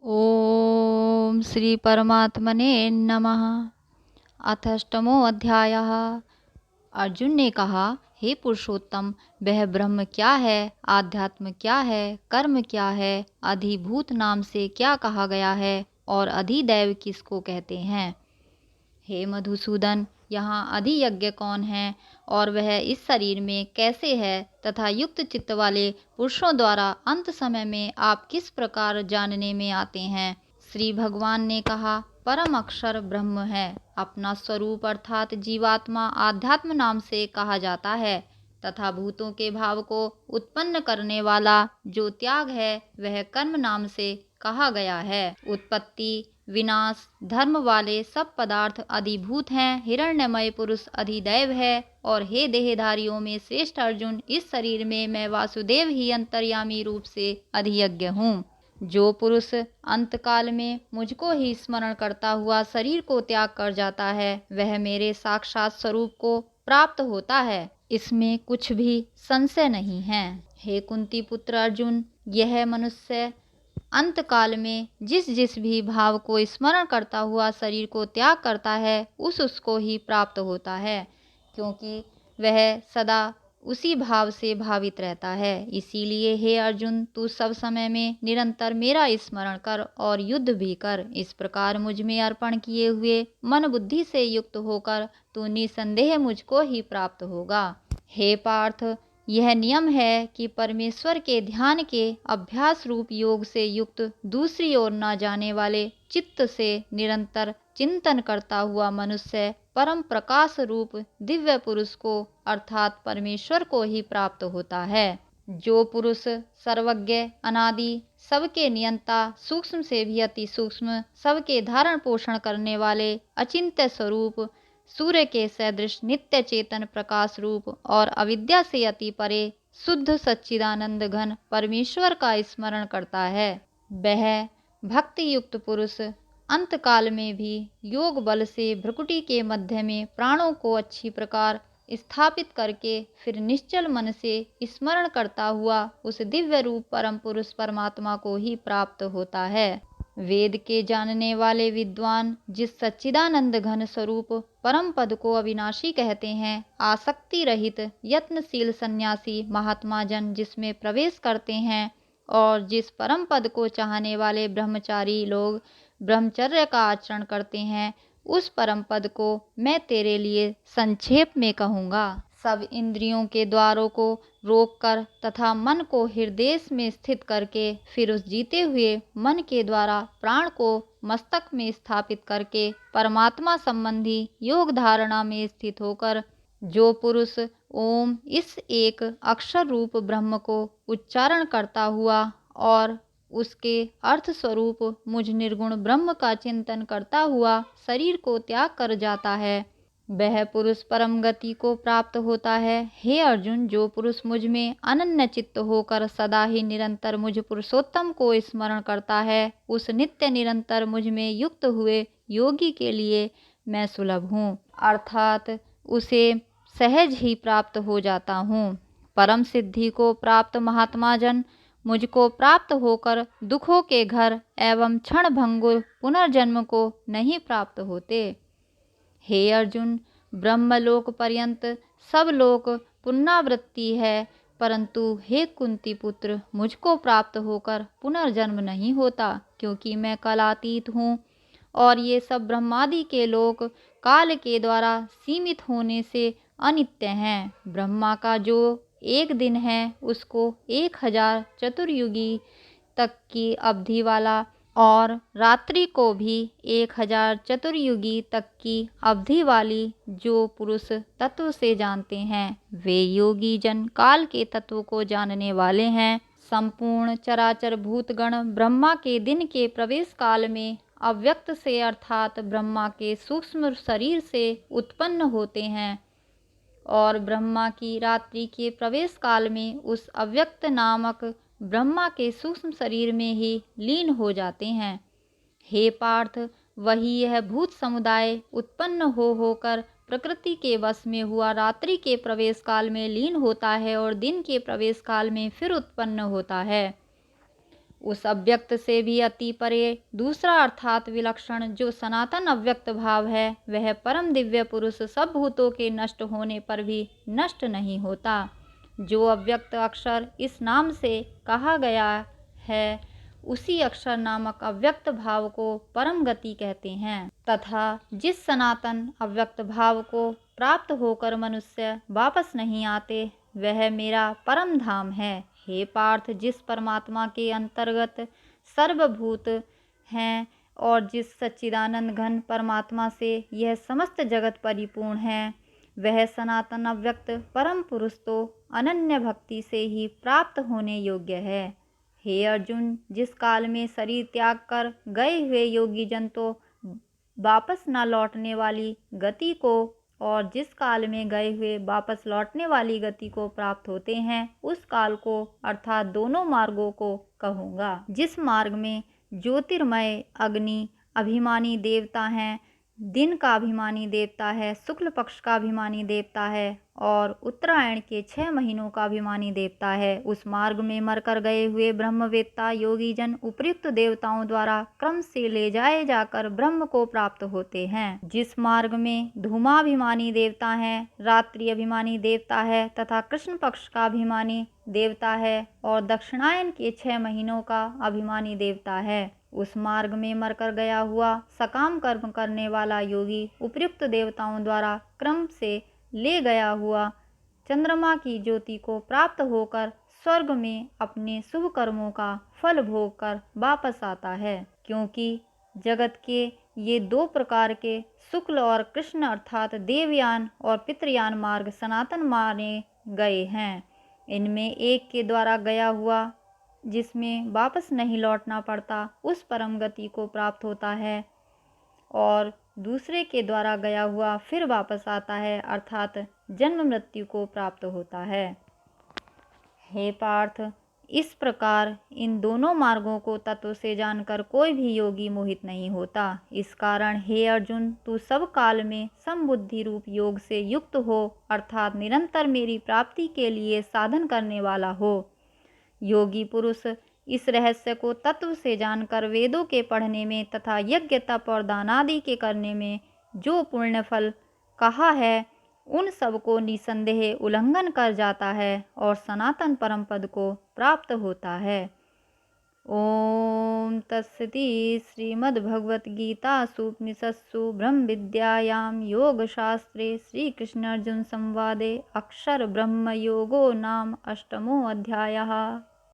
ओम श्री परमात्मने नमः। अथ अष्टमो अध्यायः। अर्जुन ने कहा, हे पुरुषोत्तम, वह ब्रह्म क्या है, आध्यात्म क्या है, कर्म क्या है, अधिभूत नाम से क्या कहा गया है और अधिदैव किसको कहते हैं। हे मधुसूदन, यहाँ अधियज्ञ कौन है और वह इस शरीर में कैसे है तथा युक्त चित्त वाले पुरुषों द्वारा अंत समय में आप किस प्रकार जानने में आते हैं। श्री भगवान ने कहा, परम अक्षर ब्रह्म है। अपना स्वरूप अर्थात जीवात्मा आध्यात्म नाम से कहा जाता है तथा भूतों के भाव को उत्पन्न करने वाला जो त्याग है वह कर्म नाम से कहा गया है। उत्पत्ति विनाश धर्म वाले सब पदार्थ अधिभूत हैं। हिरण्यमय पुरुष अधिदैव है। और हे देहधारियों में श्रेष्ठ अर्जुन, इस शरीर में मैं वासुदेव ही अंतर्यामी रूप से अधियज्ञ हूँ। जो पुरुष अंतकाल में मुझको ही स्मरण करता हुआ शरीर को त्याग कर जाता है वह मेरे साक्षात स्वरूप को प्राप्त होता है, इसमें कुछ भी संशय नहीं है। हे कुंती पुत्र अर्जुन, यह मनुष्य अंतकाल में जिस जिस भी भाव को स्मरण करता हुआ शरीर को त्याग करता है उसको ही प्राप्त होता है, क्योंकि वह सदा उसी भाव से भावित रहता है। इसीलिए हे अर्जुन, तू सब समय में निरंतर मेरा स्मरण कर और युद्ध भी कर। इस प्रकार मुझ में अर्पण किए हुए मन बुद्धि से युक्त होकर तू निसंदेह मुझको ही प्राप्त होगा। हे पार्थ, यह नियम है कि परमेश्वर के ध्यान के अभ्यास रूप योग से युक्त दूसरी ओर न जाने वाले चित्त से निरंतर चिंतन करता हुआ मनुष्य परम प्रकाश रूप दिव्य पुरुष को अर्थात परमेश्वर को ही प्राप्त होता है। जो पुरुष सर्वज्ञ अनादि सबके नियंता सूक्ष्म से भी अति सूक्ष्म सबके धारण पोषण करने वाले अचिंत्य स्वरूप सूर्य के सदृश नित्य चेतन प्रकाश रूप और अविद्या से अति परे शुद्ध सच्चिदानंद घन परमेश्वर का स्मरण करता है, वह भक्ति युक्त पुरुष अंतकाल में भी योग बल से भ्रुकुटी के मध्य में प्राणों को अच्छी प्रकार स्थापित करके फिर निश्चल मन से स्मरण करता हुआ उस दिव्य रूप परम पुरुष परमात्मा को ही प्राप्त होता है। वेद के जानने वाले विद्वान जिस सच्चिदानंद घन स्वरूप परम पद को अविनाशी कहते हैं, आसक्ति रहित यत्नशील सन्यासी महात्मा जन जिसमें प्रवेश करते हैं और जिस परम पद को चाहने वाले ब्रह्मचारी लोग ब्रह्मचर्य का आचरण करते हैं, उस परम पद को मैं तेरे लिए संक्षेप में कहूँगा। सब इंद्रियों के द्वारों को रोककर तथा मन को हृदय में स्थित करके फिर उस जीते हुए मन के द्वारा प्राण को मस्तक में स्थापित करके परमात्मा संबंधी योग धारणा में स्थित होकर जो पुरुष ओम इस एक अक्षर रूप ब्रह्म को उच्चारण करता हुआ और उसके अर्थ स्वरूप मुझ निर्गुण ब्रह्म का चिंतन करता हुआ शरीर को त्याग कर जाता है, वह पुरुष परम गति को प्राप्त होता है। हे अर्जुन, जो पुरुष मुझ में अनन्य चित्त होकर सदा ही निरंतर मुझ पुरुषोत्तम को स्मरण करता है, उस नित्य निरंतर मुझ में युक्त हुए योगी के लिए मैं सुलभ हूँ, अर्थात उसे सहज ही प्राप्त हो जाता हूँ। परम सिद्धि को प्राप्त महात्मा जन मुझको प्राप्त होकर दुखों के घर एवं क्षण भंगुर पुनर्जन्म को नहीं प्राप्त होते। हे अर्जुन, ब्रह्मलोक पर्यंत सब लोक पुनरावृत्ति है, परंतु हे कुंती पुत्र, मुझको प्राप्त होकर पुनर्जन्म नहीं होता, क्योंकि मैं कालातीत हूँ और ये सब ब्रह्मादि के लोक काल के द्वारा सीमित होने से अनित्य हैं। ब्रह्मा का जो एक दिन है उसको 1000 चतुर्युगी तक की अवधि वाला और रात्रि को भी 1000 चतुर्युगी तक की अवधि वाली जो पुरुष तत्व से जानते हैं, वे योगी जन काल के तत्व को जानने वाले हैं। संपूर्ण चराचर भूतगण ब्रह्मा के दिन के प्रवेश काल में अव्यक्त से अर्थात ब्रह्मा के सूक्ष्म शरीर से उत्पन्न होते हैं और ब्रह्मा की रात्रि के प्रवेश काल में उस अव्यक्त नामक ब्रह्मा के सूक्ष्म शरीर में ही लीन हो जाते हैं। हे पार्थ, वही यह भूत समुदाय उत्पन्न होकर प्रकृति के वश में हुआ रात्रि के प्रवेश काल में लीन होता है और दिन के प्रवेश काल में फिर उत्पन्न होता है। उस अव्यक्त से भी अति परे दूसरा अर्थात विलक्षण जो सनातन अव्यक्त भाव है, वह परम दिव्य पुरुष सब भूतों के नष्ट होने पर भी नष्ट नहीं होता। जो अव्यक्त अक्षर इस नाम से कहा गया है, उसी अक्षर नामक अव्यक्त भाव को परम गति कहते हैं। तथा जिस सनातन अव्यक्त भाव को प्राप्त होकर मनुष्य वापस नहीं आते, वह मेरा परम धाम है। हे पार्थ, जिस परमात्मा के अंतर्गत सर्वभूत हैं और जिस सच्चिदानंद घन परमात्मा से यह समस्त जगत परिपूर्ण है, वह सनातन अव्यक्त परम पुरुष तो अनन्य भक्ति से ही प्राप्त होने योग्य है। हे अर्जुन, जिस काल में शरीर त्याग कर गए हुए योगी जन तो वापस न लौटने वाली गति को और जिस काल में गए हुए वापस लौटने वाली गति को प्राप्त होते हैं, उस काल को अर्थात दोनों मार्गों को कहूँगा। जिस मार्ग में ज्योतिर्मय अग्नि अभिमानी देवता हैं, दिन का अभिमानी देवता है, शुक्ल पक्ष का अभिमानी देवता है और उत्तरायण के 6 महीनों का अभिमानी देवता है, उस मार्ग में मरकर गए हुए ब्रह्मवेत्ता योगी जन उपयुक्त देवताओं द्वारा क्रम से ले जाए जाकर ब्रह्म को प्राप्त होते हैं। जिस मार्ग में धूमाभिमानी देवता है, रात्रि अभिमानी देवता है तथा कृष्ण पक्ष का अभिमानी देवता है और दक्षिणायन के 6 महीनों का अभिमानी देवता है, उस मार्ग में मरकर गया हुआ सकाम कर्म करने वाला योगी उपयुक्त देवताओं द्वारा क्रम से ले गया हुआ चंद्रमा की ज्योति को प्राप्त होकर स्वर्ग में अपने शुभ कर्मों का फल भोग कर वापस आता है। क्योंकि जगत के ये 2 प्रकार के शुक्ल और कृष्ण अर्थात देवयान और पितृयान मार्ग सनातन माने गए हैं। इनमें एक के द्वारा गया हुआ जिसमें वापस नहीं लौटना पड़ता, उस परम गति को प्राप्त होता है और दूसरे के द्वारा गया हुआ फिर वापस आता है अर्थात जन्म मृत्यु को प्राप्त होता है। हे पार्थ, इस प्रकार इन दोनों मार्गों को तत्व से जानकर कोई भी योगी मोहित नहीं होता। इस कारण हे अर्जुन, तू सब काल में समबुद्धि रूप योग से युक्त हो अर्थात निरंतर मेरी प्राप्ति के लिए साधन करने वाला हो। योगी पुरुष इस रहस्य को तत्व से जानकर वेदों के पढ़ने में तथा यज्ञ तप और दान आदि के करने में जो पुण्य फल कहा है, उन सब को निसंदेह उल्लंघन कर जाता है और सनातन परम पद को प्राप्त होता है। ओम तत्सति। श्रीमद्भगवद्गीतासु उपनिषत्सु ब्रह्म विद्यायां योग शास्त्रे श्री कृष्ण अर्जुन संवादे अक्षर ब्रह्म योगो नाम 8मो अध्यायः।